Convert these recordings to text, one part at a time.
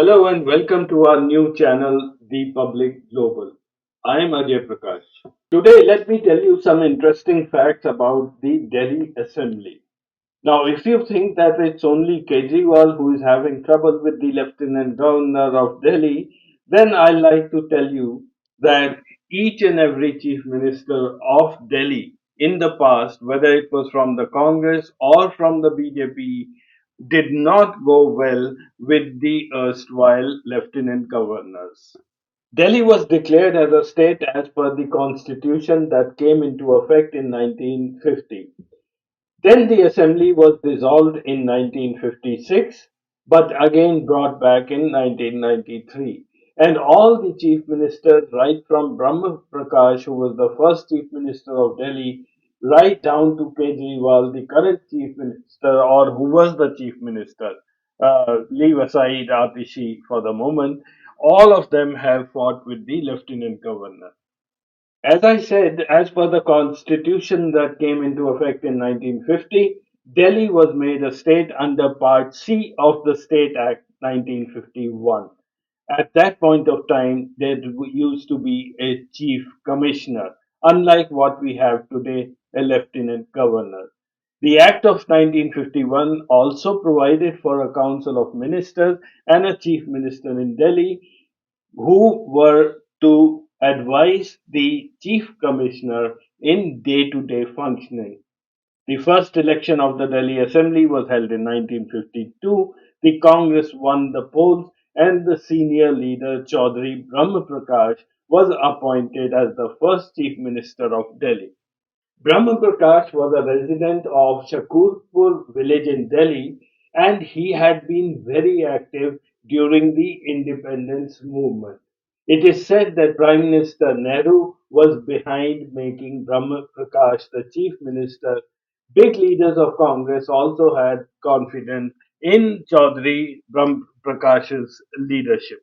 Hello and welcome to our new channel, The Public Global. I am Ajay Prakash. Today, let me tell you some interesting facts about the Delhi Assembly. Now, if you think that it's only Kejriwal who is having trouble with the Lieutenant Governor of Delhi, then I'd like to tell you that each and every Chief Minister of Delhi in the past, whether it was from the Congress or from the BJP, did not go well with the erstwhile Lieutenant Governors. Delhi was declared as a state as per the constitution that came into effect in 1950. Then the assembly was dissolved in 1956, but again brought back in 1993. And all the chief ministers, right from Brahm Parkash, who was the first chief minister of Delhi, right down to Kejriwal, the current chief minister, or who was the chief minister, leave aside Atishi for the moment, all of them have fought with the lieutenant governor. As I said, as per the constitution that came into effect in 1950, Delhi was made a state under Part C of the State Act 1951. At that point of time, there used to be a chief commissioner, unlike what we have today, a lieutenant governor. The Act of 1951 also provided for a council of ministers and a chief minister in Delhi who were to advise the chief commissioner in day to day functioning. The first election of the Delhi Assembly was held in 1952. The Congress won the polls, and the senior leader Chaudhary Brahm Parkash was appointed as the first chief minister of Delhi. Brahma Prakash was a resident of Shakurpur village in Delhi, and he had been very active during the independence movement. It is said that Prime Minister Nehru was behind making Brahma Prakash the chief minister. Big leaders of Congress also had confidence in Chaudhary Brahm Prakash's leadership.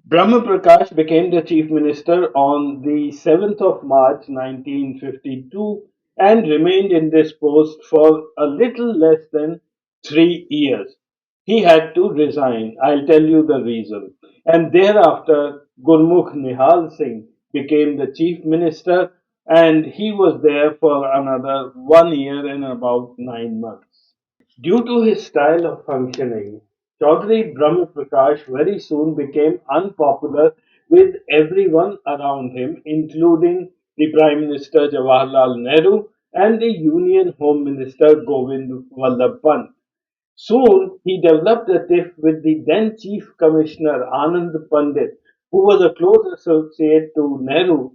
Brahma Prakash became the chief minister on the 7th of March 1952 and remained in this post for a little less than 3 years. He had to resign. I'll tell you the reason. And thereafter, Gurmukh Nihal Singh became the chief minister, and he was there for another 1 year and about 9 months. Due to his style of functioning, Chaudhary Brahm Prakash very soon became unpopular with everyone around him, including the Prime Minister Jawaharlal Nehru and the Union Home Minister Govind Vallabh Pant. Soon he developed a tiff with the then Chief Commissioner Anand Pandit, who was a close associate to Nehru.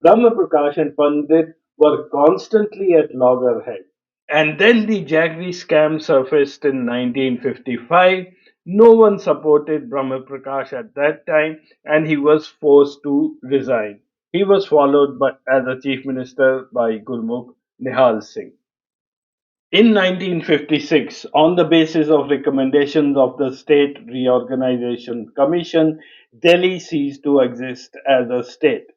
Brahma Prakash and Pandit were constantly at loggerheads. And then the Jaggery scam surfaced in 1955. No one supported Brahma Prakash at that time, and he was forced to resign. He was followed by, as a chief minister by Gurmukh Nihal Singh. In 1956, on the basis of recommendations of the State Reorganization Commission, Delhi ceased to exist as a state.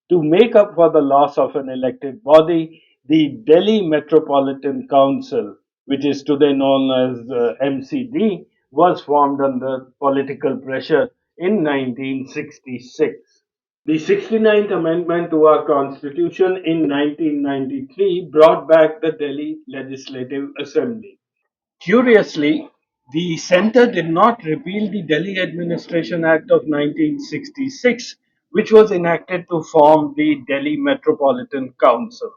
To make up for the loss of an elected body, the Delhi Metropolitan Council, which is today known as MCD, was formed under political pressure in 1966. The 69th Amendment to our Constitution in 1993 brought back the Delhi Legislative Assembly. Curiously, the centre did not repeal the Delhi Administration Act of 1966, which was enacted to form the Delhi Metropolitan Council.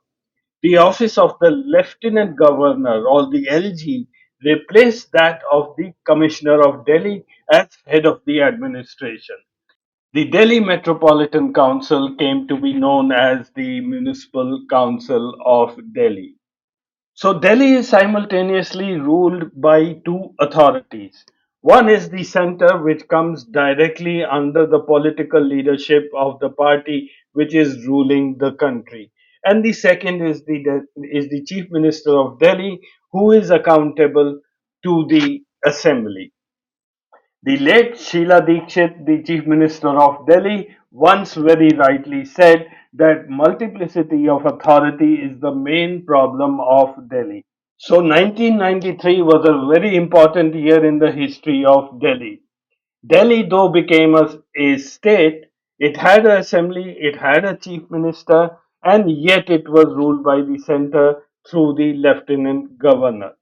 The office of the Lieutenant Governor, or the LG, replaced that of the Commissioner of Delhi as head of the administration. The Delhi Metropolitan Council came to be known as the Municipal Council of Delhi. So, Delhi is simultaneously ruled by two authorities. One is the center, which comes directly under the political leadership of the party which is ruling the country. And the second is the Chief Minister of Delhi, who is accountable to the Assembly. The late Sheila Dixit, the Chief Minister of Delhi, once very rightly said that multiplicity of authority is the main problem of Delhi. So 1993 was a very important year in the history of Delhi. Delhi, though became a state, it had an assembly, it had a chief minister, and yet it was ruled by the center through the lieutenant governor.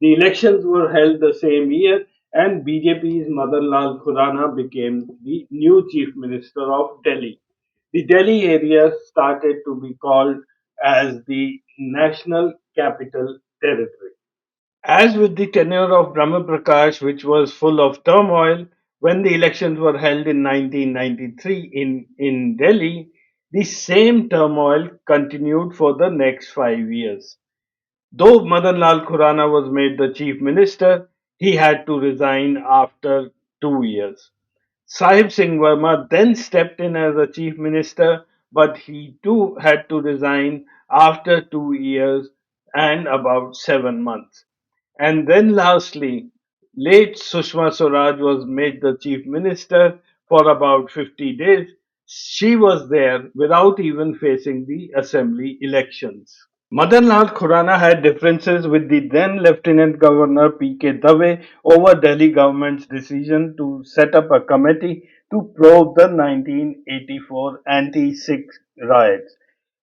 The elections were held the same year, and BJP's Madan Lal Khurana became the new chief minister of Delhi. The Delhi area started to be called as the National Capital Territory. As with the tenure of Brahma Prakash, which was full of turmoil, when the elections were held in 1993 in Delhi, the same turmoil continued for the next 5 years. Though Madan Lal Khurana was made the chief minister, he had to resign after 2 years. Sahib Singh Verma then stepped in as a chief minister, but he too had to resign after 2 years and about 7 months. And then lastly, late Sushma Swaraj was made the chief minister for about 50 days. She was there without even facing the assembly elections. Madan Lal Khurana had differences with the then Lieutenant Governor P.K. Dave over Delhi government's decision to set up a committee to probe the 1984 anti-Sikh riots.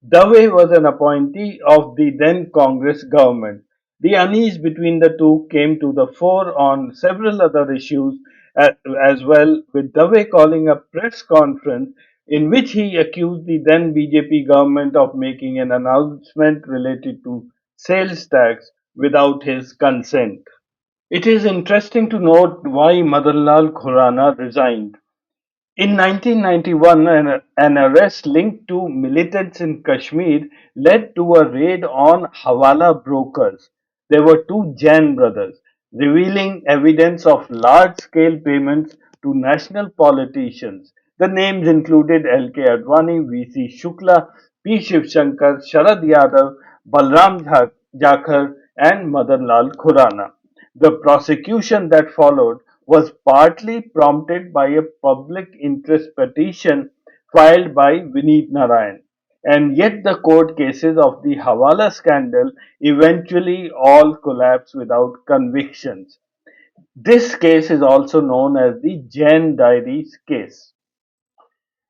Dave was an appointee of the then Congress government. The unease between the two came to the fore on several other issues as well, with Dave calling a press conference in which he accused the then BJP government of making an announcement related to sales tax without his consent. It is interesting to note why Madanlal Khurana resigned. In 1991, an arrest linked to militants in Kashmir led to a raid on Hawala brokers. There were two Jain brothers, revealing evidence of large scale payments to national politicians. The names included L.K. Advani, V.C. Shukla, P. Shivshankar, Sharad Yadav, Balram Jakhar, and Madan Lal Khurana. The prosecution that followed was partly prompted by a public interest petition filed by Vineet Narayan. And yet the court cases of the Hawala scandal eventually all collapsed without convictions. This case is also known as the Jain Diaries case.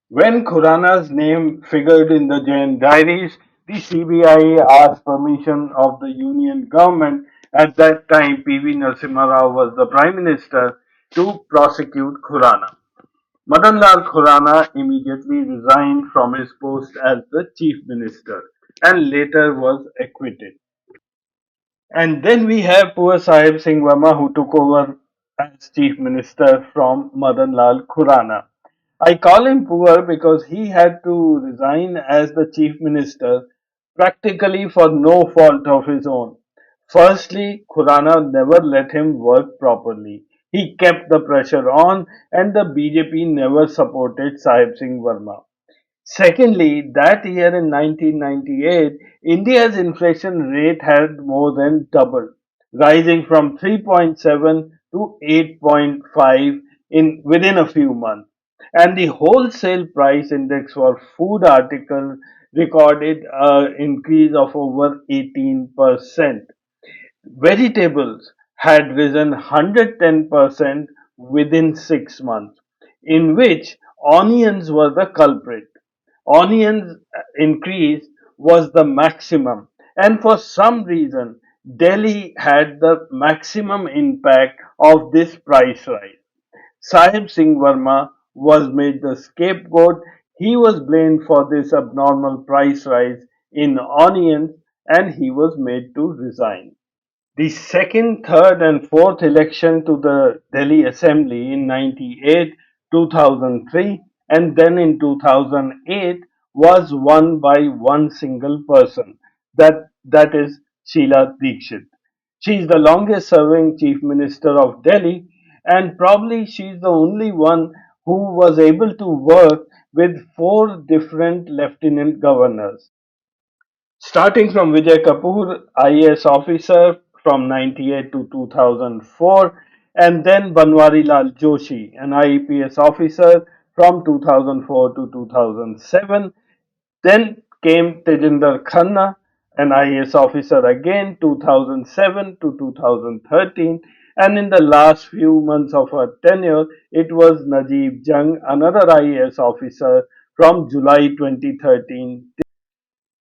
When Khurana's name figured in the Jain diaries, the CBI asked permission of the Union government. At that time, PV Narasimha Rao was the Prime Minister to prosecute Khurana. Madan Lal Khurana immediately resigned from his post as the Chief Minister and later was acquitted. And then we have poor Sahib Singh Verma who took over as Chief Minister from Madan Lal Khurana. I call him poor because he had to resign as the Chief Minister practically for no fault of his own. Firstly, Khurana never let him work properly. He kept the pressure on, and the BJP never supported Sahib Singh Verma. Secondly, that year in 1998, India's inflation rate had more than doubled, rising from 3.7 to 8.5 in within a few months. And the wholesale price index for food articles recorded an increase of over 18%. Vegetables had risen 110% within 6 months, in which onions were the culprit. Onions increase was the maximum, and for some reason, Delhi had the maximum impact of this price rise. Sahib Singh Verma was made the scapegoat. He was blamed for this abnormal price rise in onions and he was made to resign. The second, third, and fourth election to the Delhi Assembly in 98, 2003, and then in 2008 was won by one single person. That is Sheila Dixit. She is the longest serving Chief Minister of Delhi, and probably she is the only one who was able to work with four different lieutenant governors. Starting from Vijay Kapoor, IAS officer from 98 to 2004, and then Banwari Lal Joshi, an IEPS officer from 2004 to 2007. Then came Tejinder Khanna, an IAS officer again 2007 to 2013. And in the last few months of her tenure, it was Najib Jung, another IAS officer from July 2013.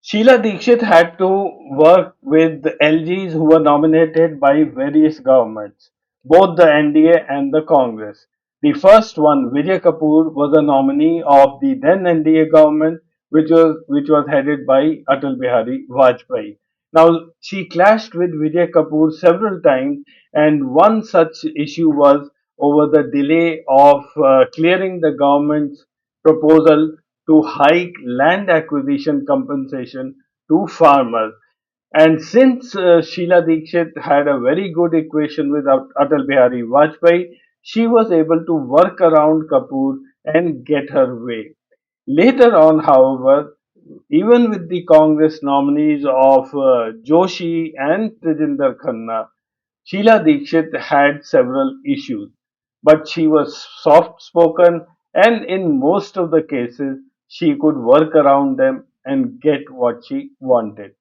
Sheila Dixit had to work with the LGs who were nominated by various governments, both the NDA and the Congress. The first one, Vijay Kapoor, was a nominee of the then NDA government, which was headed by Atal Bihari Vajpayee. Now she clashed with Vijay Kapoor several times, and one such issue was over the delay of clearing the government's proposal to hike land acquisition compensation to farmers. And since Sheila Dixit had a very good equation with Atal Bihari Vajpayee, she was able to work around Kapoor and get her way. Later on, however, even with the Congress nominees of Joshi and Tejinder Khanna, Sheila Dixit had several issues, but she was soft spoken, and in most of the cases, she could work around them and get what she wanted.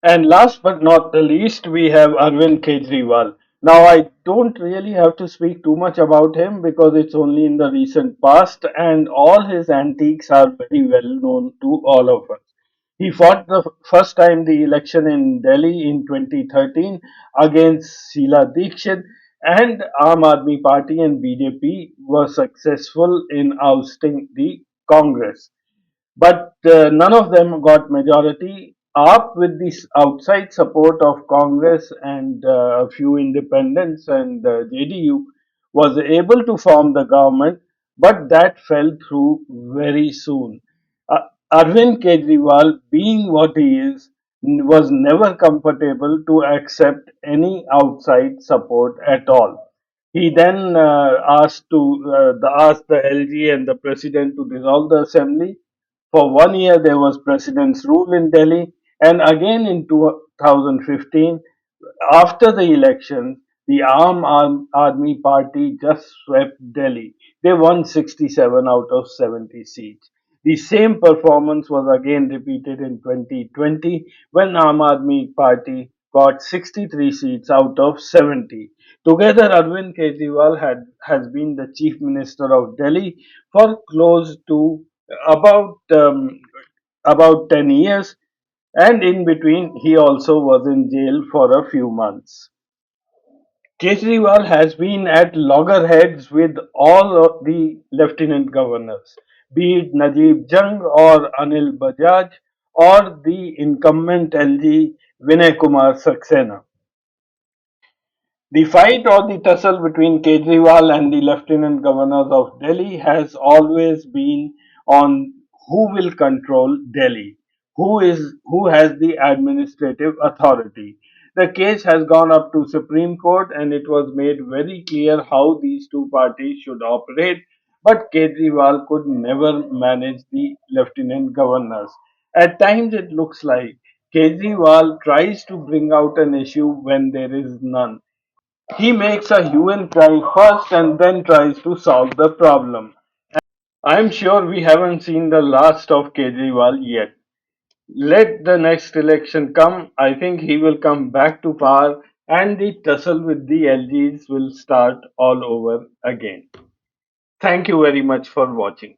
And last but not the least, we have Arvind Kejriwal. Now, I don't really have to speak too much about him because it's only in the recent past, and all his antiques are very well known to all of us. He fought the first time the election in Delhi in 2013 against Sheila Dixit, and Aam Aadmi Party and BJP were successful in ousting the Congress, but none of them got majority. Up with this outside support of Congress and a few independents and JDU was able to form the government, but that fell through very soon. Uh, Arvind Kejriwal, being what he is, was never comfortable to accept any outside support at all. He then asked the LG and the president to dissolve the assembly. For 1 year, there was president's rule in Delhi, and again in 2015, after the election, the Aam Aadmi Party just swept Delhi. They won 67 out of 70 seats. The same performance was again repeated in 2020 when Aam Aadmi Party got 63 seats out of 70. Together, Arvind Kejriwal has been the chief minister of Delhi for close to about um, about 10 years, and in between he also was in jail for a few months. Kejriwal has been at loggerheads with all of the lieutenant governors, be it Najib Jung or Anil Bajaj or the incumbent LG Vinay Kumar Saxena. The fight or the tussle between Kejriwal and the lieutenant governors of Delhi has always been on who will control Delhi, who has the administrative authority. The case has gone up to Supreme Court and it was made very clear how these two parties should operate, but Kejriwal could never manage the lieutenant governors. At times it looks like Kejriwal tries to bring out an issue when there is none. He makes a hue and cry first and then tries to solve the problem. I'm sure we haven't seen the last of Kejriwal yet. Let the next election come. I think he will come back to power and the tussle with the LGs will start all over again. Thank you very much for watching.